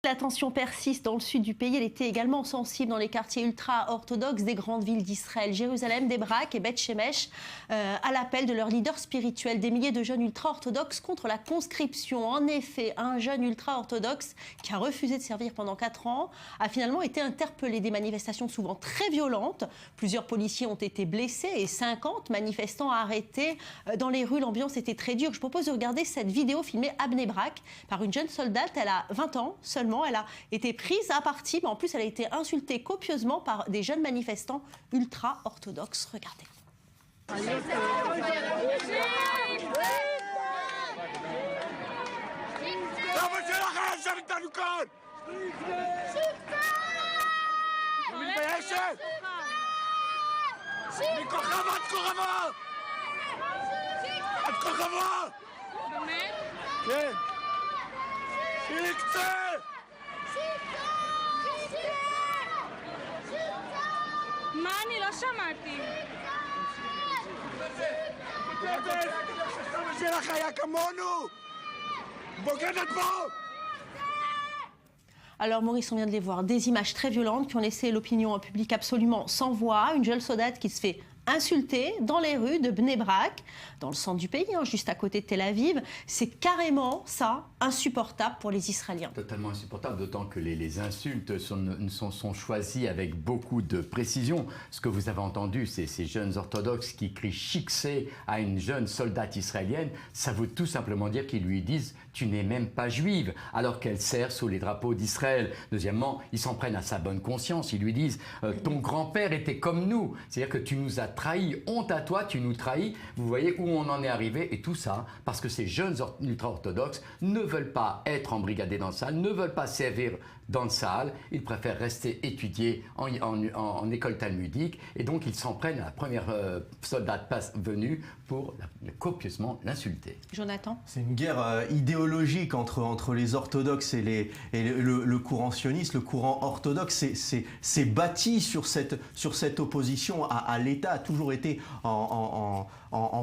La tension persiste dans le sud du pays. Elle était également sensible dans les quartiers ultra-orthodoxes des grandes villes d'Israël. Jérusalem, Bnei-Brak et Beth Shemesh, à l'appel de leurs leaders spirituels. Des milliers de jeunes ultra-orthodoxes contre la conscription. En effet, un jeune ultra-orthodoxe qui a refusé de servir pendant 4 ans a finalement été interpellé. Des manifestations souvent très violentes. Plusieurs policiers ont été blessés et 50 manifestants arrêtés dans les rues. L'ambiance était très dure. Je propose de regarder cette vidéo filmée à Bnei-Brak par une jeune soldate. Elle a 20 ans seulement. Elle a été prise à partie, mais en plus elle a été insultée copieusement par des jeunes manifestants ultra-orthodoxes. Regardez. מה אני לא שמעתי? סבא שלך היה כמונו! בוגדת בו! Alors Maurice, on vient de les voir, des images très violentes qui ont laissé l'opinion publique absolument sans voix. Une jeune soldate qui se fait insultée dans les rues de Bnei-Brak, dans le centre du pays, juste à côté de Tel Aviv. C'est carrément ça, insupportable pour les Israéliens. Totalement insupportable, d'autant que les insultes sont choisies avec beaucoup de précision. Ce que vous avez entendu, c'est ces jeunes orthodoxes qui crient chicsé à une jeune soldate israélienne. Ça veut tout simplement dire qu'ils lui disent « tu n'es même pas juive », alors qu'elle sert sous les drapeaux d'Israël. Deuxièmement, ils s'en prennent à sa bonne conscience. Ils lui disent « ton grand-père était comme nous », c'est-à-dire que tu nous as trahi, honte à toi, tu nous trahis. Vous voyez où on en est arrivé, et tout ça parce que ces jeunes ultra-orthodoxes ne veulent pas être embrigadés dans le salle, ne veulent pas servir dans le salle, ils préfèrent rester étudier en école talmudique, et donc ils s'en prennent à la première soldate venue pour copieusement l'insulter. Jonathan ? C'est une guerre idéologique entre les orthodoxes et le courant sioniste. Le courant orthodoxe c'est bâti sur cette opposition à l'État, a toujours été en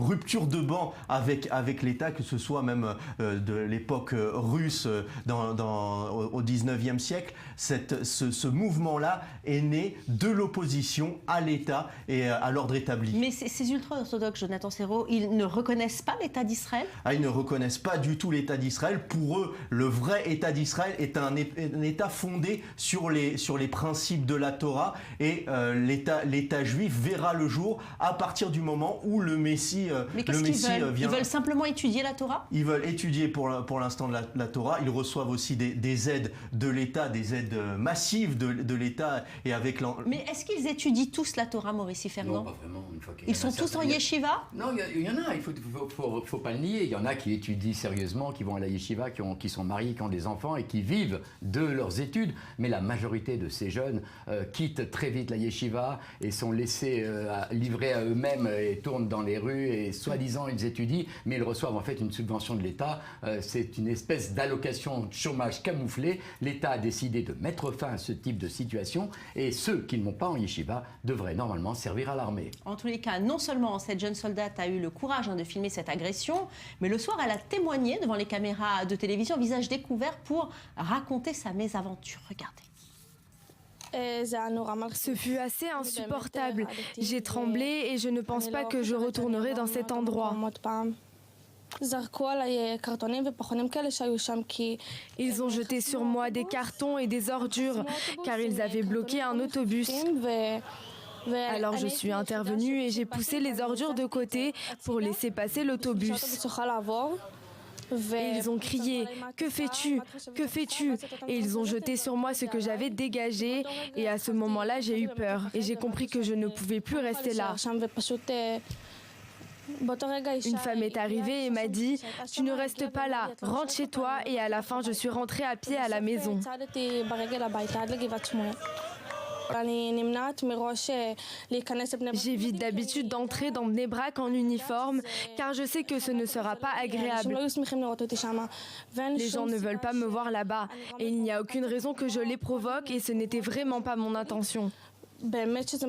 rupture de banc avec l'État, que ce soit même de l'époque russe au 19e siècle. Ce mouvement-là est né de l'opposition à l'État et à l'ordre établi. Mais ces ultra-orthodoxes, Jonathan Serrault, ils ne reconnaissent pas l'État d'Israël ? Ils ne reconnaissent pas du tout l'État d'Israël. Pour eux, le vrai État d'Israël est un État fondé sur les principes de la Torah, et l'État juif verra le jour à partir du moment où le Messie vient. Ils veulent simplement étudier la Torah ? Ils veulent étudier pour l'instant la Torah. Ils reçoivent aussi des aides de l'État, des aides massives de l'État, et avec Mais est-ce qu'ils étudient tous la Torah, Maurice Fernand ? Non, pas vraiment. Ils sont tous en yeshiva ? Non, il y en a, il faut pas le nier. Il y en a qui étudient sérieusement, qui vont à la yeshiva, qui sont mariés, qui ont des enfants et qui vivent de leurs études. Mais la majorité de ces jeunes quittent très vite la yeshiva et sont laissés livrés à eux-mêmes et tournent dans les rues, et soi-disant ils étudient, mais ils reçoivent en fait une subvention de l'État. C'est une espèce d'allocation de chômage camouflée. L'État a décidé de mettre fin à ce type de situation, et ceux qui ne vont pas en yeshiva devraient normalement servir à l'armée. En tous les cas, non seulement cette jeune soldate a eu le courage de filmer cette agression, mais le soir elle a témoigné devant les caméras de télévision, visage découvert, pour raconter sa mésaventure. Regardez. Ce fut assez insupportable. J'ai tremblé et je ne pense pas que je retournerai dans cet endroit. Ils ont jeté sur moi des cartons et des ordures car ils avaient bloqué un autobus. Alors je suis intervenue et j'ai poussé les ordures de côté pour laisser passer l'autobus. Et ils ont crié « Que fais-tu ? Que fais-tu » Et ils ont jeté sur moi ce que j'avais dégagé, et à ce moment-là j'ai eu peur et j'ai compris que je ne pouvais plus rester là. Une femme est arrivée et m'a dit « Tu ne restes pas là, rentre chez toi » et à la fin je suis rentrée à pied à la maison. J'évite d'habitude d'entrer dans Bnei-Brak en uniforme car je sais que ce ne sera pas agréable. Les gens ne veulent pas me voir là-bas et il n'y a aucune raison que je les provoque et ce n'était vraiment pas mon intention.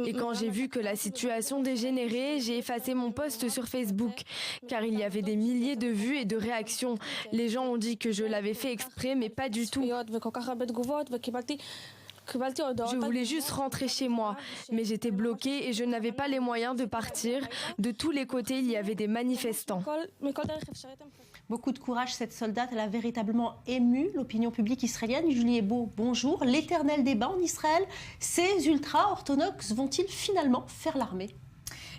Et quand j'ai vu que la situation dégénérait, j'ai effacé mon post sur Facebook, car il y avait des milliers de vues et de réactions. Les gens ont dit que je l'avais fait exprès, mais pas du tout. Je voulais juste rentrer chez moi, mais j'étais bloquée et je n'avais pas les moyens de partir. De tous les côtés, il y avait des manifestants. Beaucoup de courage, cette soldate, elle a véritablement ému l'opinion publique israélienne. Julie Ebaud, bonjour. L'éternel débat en Israël, ces ultra-orthodoxes vont-ils finalement faire l'armée ?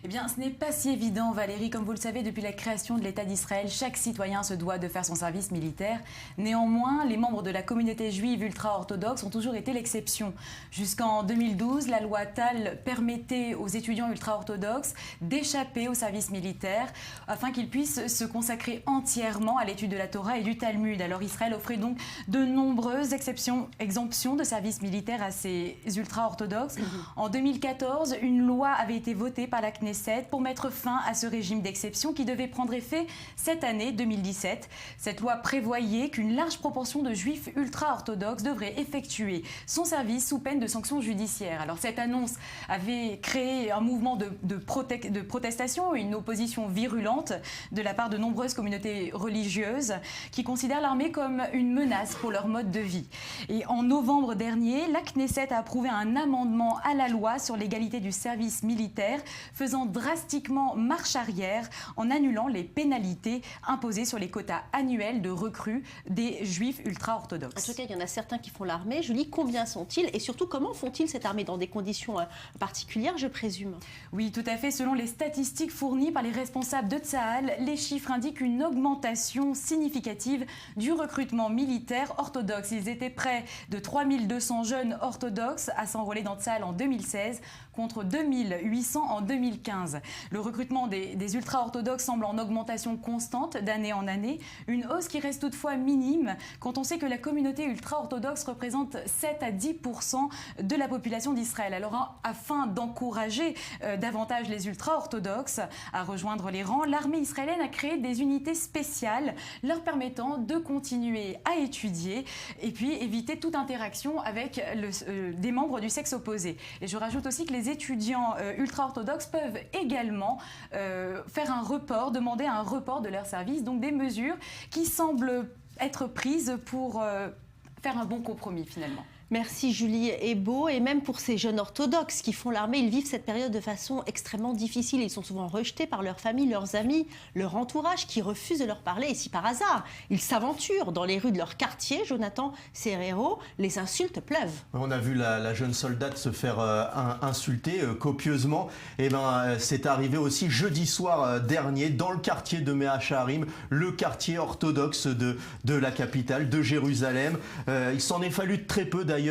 Eh bien, ce n'est pas si évident, Valérie. Comme vous le savez, depuis la création de l'État d'Israël, chaque citoyen se doit de faire son service militaire. Néanmoins, les membres de la communauté juive ultra-orthodoxe ont toujours été l'exception. Jusqu'en 2012, la loi Tal permettait aux étudiants ultra-orthodoxes d'échapper au service militaire afin qu'ils puissent se consacrer entièrement à l'étude de la Torah et du Talmud. Alors Israël offrait donc de nombreuses exemptions de service militaire à ces ultra-orthodoxes. En 2014, une loi avait été votée par la Knesset pour mettre fin à ce régime d'exception qui devait prendre effet cette année 2017. Cette loi prévoyait qu'une large proportion de juifs ultra-orthodoxes devraient effectuer son service sous peine de sanctions judiciaires. Alors cette annonce avait créé un mouvement de protestation, une opposition virulente de la part de nombreuses communautés religieuses qui considèrent l'armée comme une menace pour leur mode de vie. Et en novembre dernier, la Knesset a approuvé un amendement à la loi sur l'égalité du service militaire, faisant drastiquement marche arrière en annulant les pénalités imposées sur les quotas annuels de recrues des juifs ultra-orthodoxes. En tout cas, il y en a certains qui font l'armée. Julie, combien sont-ils? Et surtout, comment font-ils cette armée? Dans des conditions particulières, je présume. Oui, tout à fait. Selon les statistiques fournies par les responsables de Tsahal, les chiffres indiquent une augmentation significative du recrutement militaire orthodoxe. Ils étaient près de 3200 jeunes orthodoxes à s'enrôler dans Tsahal en 2016 contre 2800 en 2015. Le recrutement des ultra-orthodoxes semble en augmentation constante d'année en année, une hausse qui reste toutefois minime quand on sait que la communauté ultra-orthodoxe représente 7 à 10% de la population d'Israël. Alors, afin d'encourager davantage les ultra-orthodoxes à rejoindre les rangs, l'armée israélienne a créé des unités spéciales leur permettant de continuer à étudier et puis éviter toute interaction avec des membres du sexe opposé. Et je rajoute aussi que les étudiants ultra-orthodoxes peuvent également demander un report de leur service, donc des mesures qui semblent être prises pour faire un bon compromis finalement. Merci Julie Ebaud. Et même pour ces jeunes orthodoxes qui font l'armée, ils vivent cette période de façon extrêmement difficile. Ils sont souvent rejetés par leur famille, leurs amis, leur entourage qui refusent de leur parler. Et si par hasard, ils s'aventurent dans les rues de leur quartier, Jonathan Serrero, les insultes pleuvent. On a vu la jeune soldate se faire insulter copieusement. Et c'est arrivé aussi jeudi soir dernier dans le quartier de Mea Shearim, le quartier orthodoxe de la capitale, de Jérusalem. Il s'en est fallu très peu d'ailleurs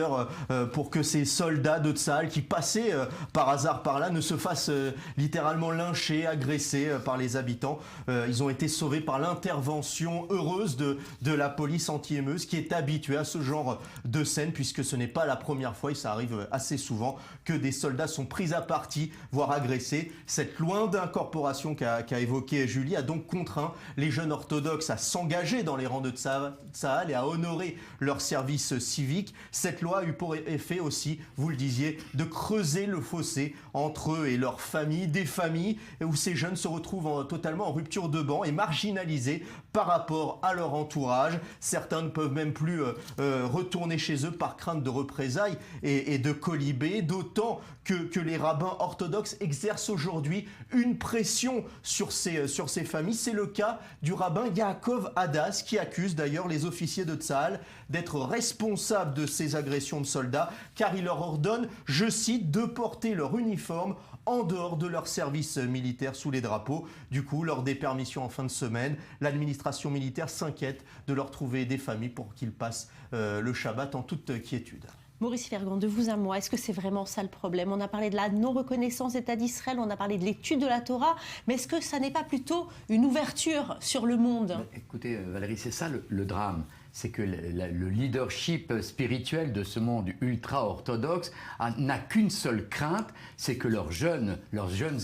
pour que ces soldats de Tsahal qui passaient par hasard par là ne se fassent littéralement lyncher, agresser par les habitants. Ils ont été sauvés par l'intervention heureuse de la police anti-émeuse qui est habituée à ce genre de scène puisque ce n'est pas la première fois et ça arrive assez souvent que des soldats sont pris à partie, voire agressés. Cette loi d'incorporation qu'a évoquée Julie a donc contraint les jeunes orthodoxes à s'engager dans les rangs de Tsahal et à honorer leur service civique. Cette loi a eu pour effet aussi, vous le disiez, de creuser le fossé entre eux et leurs familles, des familles où ces jeunes se retrouvent totalement en rupture de banc et marginalisés par rapport à leur entourage. Certains ne peuvent même plus retourner chez eux par crainte de représailles et de colibés, d'autant que les rabbins orthodoxes exercent aujourd'hui une pression sur ces familles. C'est le cas du rabbin Yaakov Hadas qui accuse d'ailleurs les officiers de Tsahal d'être responsables de ces agressions de soldats car il leur ordonne, je cite, de porter leur uniforme en dehors de leur service militaire sous les drapeaux. Du coup, lors des permissions en fin de semaine, l'administration militaire s'inquiète de leur trouver des familles pour qu'ils passent le Shabbat en toute quiétude. Maurice Fergan, de vous à moi, est-ce que c'est vraiment ça le problème? On a parlé de la non-reconnaissance d'État d'Israël, on a parlé de l'étude de la Torah, mais est-ce que ça n'est pas plutôt une ouverture sur le monde? Écoutez Valérie, c'est ça le drame. c'est que le leadership spirituel de ce monde ultra-orthodoxe n'a qu'une seule crainte, c'est que leurs jeunes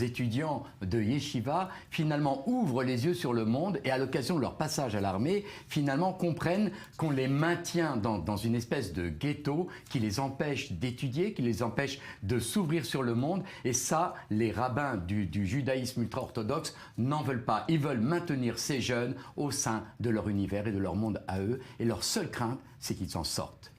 étudiants de yeshiva finalement ouvrent les yeux sur le monde et à l'occasion de leur passage à l'armée, finalement comprennent qu'on les maintient dans une espèce de ghetto qui les empêche d'étudier, qui les empêche de s'ouvrir sur le monde. Et ça, les rabbins du judaïsme ultra-orthodoxe n'en veulent pas. Ils veulent maintenir ces jeunes au sein de leur univers et de leur monde à eux. Et leur seule crainte, c'est qu'ils s'en sortent.